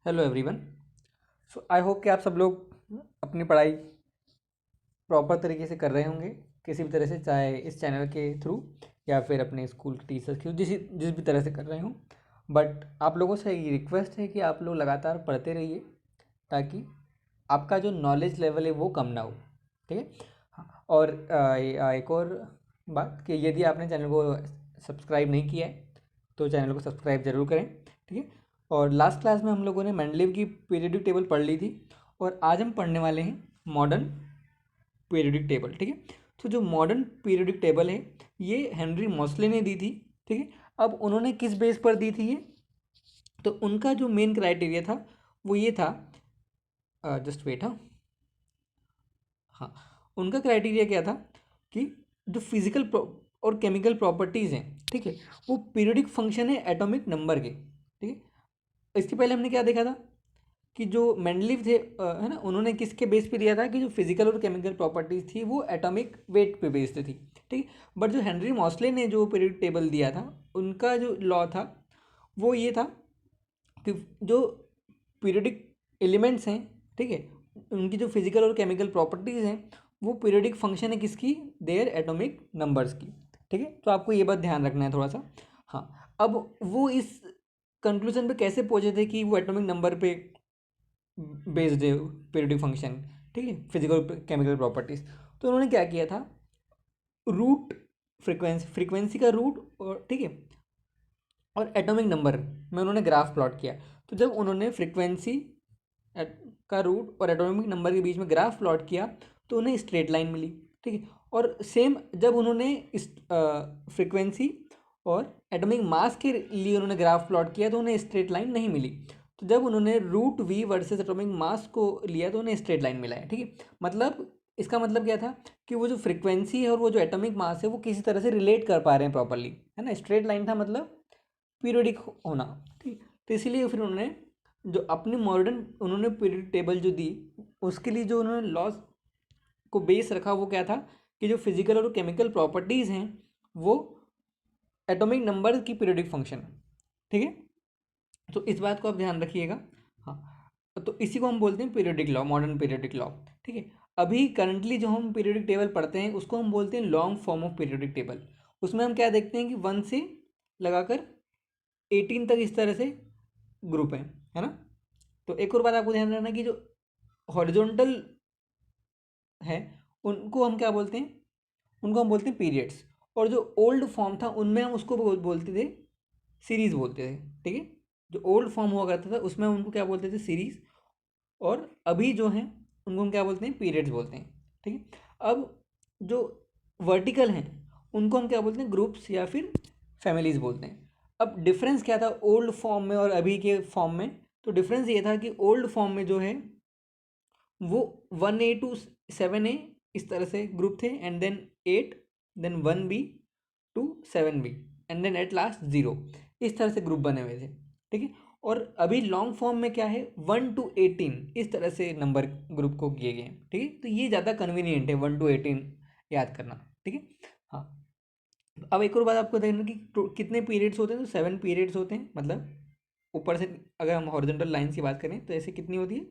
Hello everyone. So I hope कि आप सब लोग अपनी पढ़ाई प्रॉपर तरीके से कर रहे होंगे, किसी भी तरह से, चाहे इस चैनल के थ्रू या फिर अपने स्कूल के टीचर्स के थ्रू, जिस जिस भी तरह से कर रहे हों। बट आप लोगों से ये रिक्वेस्ट है कि आप लोग लगातार पढ़ते रहिए, ताकि आपका जो नॉलेज लेवल है वो कम ना हो। ठीक है। हाँ, और एक और बात कि यदि आपने चैनल को सब्सक्राइब नहीं किया है तो चैनल को सब्सक्राइब जरूर करें। ठीक है। और लास्ट क्लास में हम लोगों ने मेंडलीव की पीरियडिक टेबल पढ़ ली थी, और आज हम पढ़ने वाले हैं मॉडर्न पीरियडिक टेबल। ठीक है। तो जो मॉडर्न पीरियडिक टेबल है, ये हेनरी मोस्ले ने दी थी। ठीक है। अब उन्होंने किस बेस पर दी थी ये, तो उनका जो मेन क्राइटेरिया था वो ये था, जस्ट वेट। हाँ, उनका क्राइटेरिया क्या था कि जो फिजिकल और केमिकल प्रॉपर्टीज़ हैं, ठीक है, वो पीरियडिक फंक्शन है एटॉमिक नंबर के। ठीक है। इसके पहले हमने क्या देखा था कि जो मेंडलीव थे, है ना, उन्होंने किसके बेस पे दिया था कि जो फिजिकल और केमिकल प्रॉपर्टीज़ थी वो एटॉमिक वेट पे बेस्ड थी। ठीक है। बट जो हेनरी मॉस्ले ने जो पीरियडिक टेबल दिया था, उनका जो लॉ था वो ये था कि जो पीरियडिक एलिमेंट्स हैं, ठीक है, उनकी जो फिजिकल और केमिकल प्रॉपर्टीज़ हैं वो पीरियडिक फंक्शन है किसकी, देयर एटॉमिक नंबर्स की। ठीक है। तो आपको ये बात ध्यान रखना है थोड़ा सा। हाँ, अब वो इस कंक्लूजन पे कैसे पहुंचे थे कि वो एटॉमिक नंबर पे बेस्ड है पीरियडिक फंक्शन। ठीक है, फिजिकल केमिकल प्रॉपर्टीज। तो उन्होंने क्या किया था, रूट फ्रीक्वेंसी फ्रीक्वेंसी का रूट, और ठीक है, और एटॉमिक नंबर में उन्होंने ग्राफ प्लॉट किया। तो जब उन्होंने फ्रीक्वेंसी का रूट और एटॉमिक नंबर के बीच में ग्राफ प्लॉट किया तो उन्हें स्ट्रेट लाइन मिली। ठीक है। और सेम जब उन्होंने इस फ्रीक्वेंसी और एटॉमिक मास के लिए उन्होंने ग्राफ प्लॉट किया तो उन्हें स्ट्रेट लाइन नहीं मिली। तो जब उन्होंने root V versus atomic mass को लिया तो उन्हें स्ट्रेट लाइन मिला है। ठीक है। मतलब इसका मतलब क्या था कि वो जो फ्रीक्वेंसी है और वो जो एटॉमिक मास है वो किसी तरह से रिलेट कर पा रहे हैं प्रॉपरली, है ना। स्ट्रेट लाइन था मतलब पीरियडिक होना। ठीक। तो इसीलिए फिर उन्होंने जो अपनी मॉडर्न उन्होंने पीरियड टेबल जो दी, उसके लिए जो उन्होंने लॉज को बेस रखा वो क्या था कि जो फिजिकल और केमिकल प्रॉपर्टीज़ हैं वो एटॉमिक नंबर की पीरियडिक फंक्शन है। ठीक है। तो इस बात को आप ध्यान रखिएगा। हाँ, तो इसी को हम बोलते हैं periodic law, modern periodic law. ठीक है। अभी करंटली जो हम पीरियडिक टेबल पढ़ते हैं उसको हम बोलते हैं long form of periodic table. उसमें हम क्या देखते हैं कि 1 से लगाकर 18 तक इस तरह से ग्रुप है ना। तो एक और बात आपको ध्यान रखना कि जो हॉरिजॉन्टल है उनको हम क्या बोलते हैं, उनको हम बोलते हैं पीरियड्स। और जो ओल्ड फॉर्म था उनमें हम उसको बोलते थे सीरीज बोलते थे। ठीक है। जो ओल्ड फॉर्म हुआ करता था उसमें हम उनको क्या बोलते थे, सीरीज। और अभी जो हैं उनको हम क्या बोलते हैं, पीरियड्स बोलते हैं। ठीक है। अब जो वर्टिकल हैं उनको हम क्या बोलते हैं, ग्रुप्स या फिर फैमिलीज बोलते हैं। अब डिफरेंस क्या था ओल्ड फॉर्म में और अभी के फॉर्म में, तो डिफरेंस ये था कि ओल्ड फॉर्म में जो है वो 1A to 7A इस तरह से ग्रुप थे, and then 8, then 1B to 7B, and then at last 0। इस तरह से ग्रुप बने हुए थे। ठीक है। और अभी लॉन्ग फॉर्म में क्या है, 1 to 18 इस तरह से नंबर ग्रुप को किए गए हैं। ठीक है। तो ये ज़्यादा कन्वीनियंट है 1 to 18 याद करना। ठीक है। हाँ, अब एक और बात आपको देखना कि कितने पीरियड्स होते हैं, तो 7 पीरियड्स होते हैं। मतलब ऊपर से अगर हम हॉरिजॉन्टल लाइन्स की बात करें तो ऐसे कितनी होती है,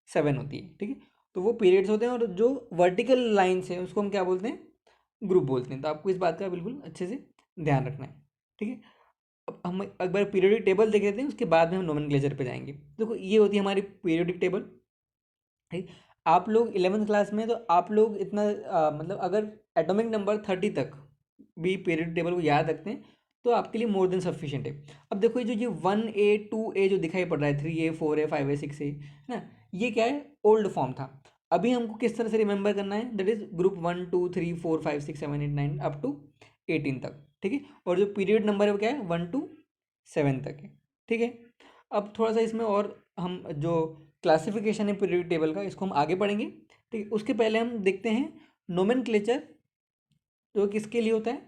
7 होती है। ठीक है। तो वो पीरियड्स होते हैं, और जो वर्टिकल लाइन्स हैं उसको हम क्या बोलते हैं, ग्रुप बोलते हैं। तो आपको इस बात का बिल्कुल अच्छे से ध्यान रखना है। ठीक है। अब हम एक बार पीरियोडिक टेबल देख लेते हैं, उसके बाद में हम नोमेनक्लेचर पे जाएंगे। देखो ये होती है हमारी पीरियोडिक टेबल। ठीक। आप लोग 11th क्लास में तो आप लोग इतना मतलब अगर एटॉमिक नंबर 30 तक भी पीरियड टेबल को याद रखते हैं तो आपके लिए मोर देन सफिशिएंट है। अब देखो ये जो ये 1A 2A जो दिखाई पड़ रहा है, 3A 4A 5A 6A, है ना, ये क्या है, ओल्ड फॉर्म था। अभी हमको किस तरह से रिमेंबर करना है, that is group 1 2 3 4 5 6 7 8 9 up to 18 तक। ठीक है। और जो पीरियड नंबर है वो क्या है, 1 to 7 तक है। ठीक है। अब थोड़ा सा इसमें और हम जो क्लासिफिकेशन है पीरियड टेबल का इसको हम आगे पढ़ेंगे। ठीक है। उसके पहले हम देखते हैं नोमेनक्लेचर जो किसके लिए होता है,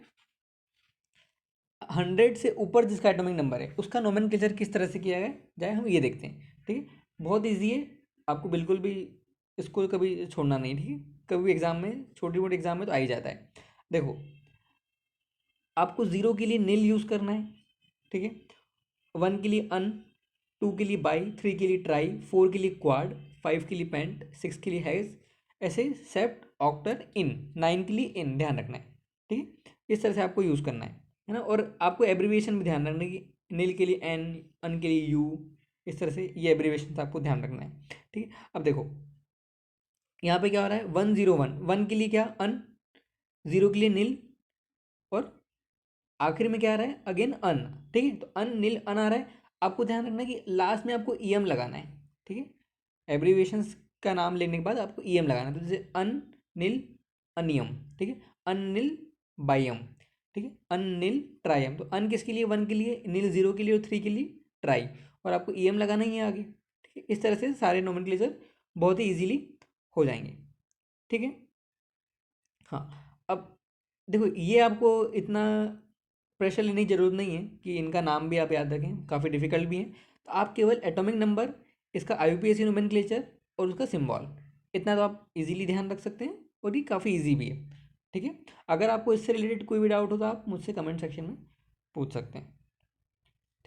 100 से ऊपर जिसका एटॉमिक नंबर है उसका नोमेनक्लेचर किस तरह से किया गया जाए हम ये देखते हैं। ठीक है। बहुत ईजी है, आपको बिल्कुल भी इसको कभी छोड़ना नहीं। ठीक है। कभी भी एग्जाम में, छोटी मोटी एग्जाम में तो आ ही जाता है। देखो, आपको 0 के लिए नील यूज़ करना है। ठीक है। 1 के लिए अन, 2 के लिए बाई, 3 के लिए ट्राई, 4 के लिए क्वाड, 5 के लिए पेंट, 6 के लिए हैज, ऐसे सेप्ट, ऑक्टर, इन, 9 के लिए इन, ध्यान रखना है। ठीक है, इस तरह से आपको यूज़ करना है ना। और आपको एब्रीविएशन भी ध्यान रखना है कि नील के लिए एन, अन के लिए यू, इस तरह से ये एब्रीविएशन आपको ध्यान रखना है। ठीक है, अब देखो यहाँ पे क्या हो रहा है, 101, 1 के लिए क्या अन, 0 के लिए नील, और आखिर में क्या आ रहा है अगेन अन। ठीक है, तो अन नील अन आ रहा है। आपको ध्यान रखना है कि लास्ट में आपको ईएम लगाना है। ठीक है, एब्रीविएशंस का नाम लेने के बाद आपको ईएम लगाना है। तो जैसे अन नील अनियम, ठीक है, अन नील बायम, ठीक है, अन नील ट्रायम। तो अन किसके लिए, 1 के लिए, नील 0 के लिए, और 3 के लिए ट्राई, और आपको ईएम लगाना ही है आगे। ठीक है, इस तरह से सारे नोमेनक्लेचर बहुत ही ईजिली हो जाएंगे। ठीक है, हाँ। अब देखो ये आपको इतना प्रेशर लेने की ज़रूरत नहीं है कि इनका नाम भी आप याद रखें, काफ़ी डिफिकल्ट भी है। तो आप केवल एटॉमिक नंबर, इसका आईयूपीएसी नोमेनक्लेचर और उसका सिंबल, इतना तो आप इजीली ध्यान रख सकते हैं, और ये काफ़ी इजी भी है। ठीक है, अगर आपको इससे रिलेटेड कोई भी डाउट हो तो आप मुझसे कमेंट सेक्शन में पूछ सकते हैं।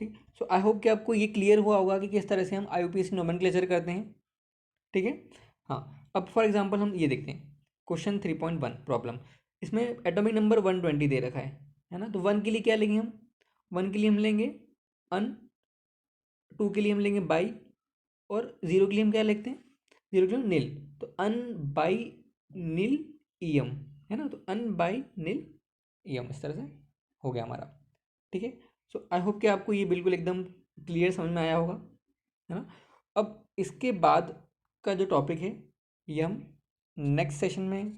ठीक, सो आई होप कि आपको ये क्लियर हुआ होगा कि किस तरह से हम आईयूपीएसी नोमेनक्लेचर करते हैं। ठीक है, हाँ। अब फॉर एग्जांपल हम ये देखते हैं, क्वेश्चन 3.1 प्रॉब्लम। इसमें एटॉमिक नंबर 120 दे रखा है ना। तो 1 के लिए क्या लेंगे हम, 1 के लिए हम लेंगे अन, 2 के लिए हम लेंगे बाई, और 0 के लिए हम क्या लिखते हैं, 0 के लिए नील। तो अन बाई नील ईएम, है ना। तो अन बाई नील ईएम, इस तरह से हो गया हमारा। ठीक है, सो आई होप कि आपको ये बिल्कुल एकदम क्लियर समझ में आया होगा, है ना। अब इसके बाद का जो टॉपिक है ये हम नेक्स्ट सेशन में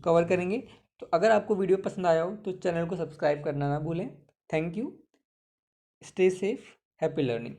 कवर करेंगे। तो अगर आपको वीडियो पसंद आया हो तो चैनल को सब्सक्राइब करना ना भूलें। Thank you, stay safe, happy learning.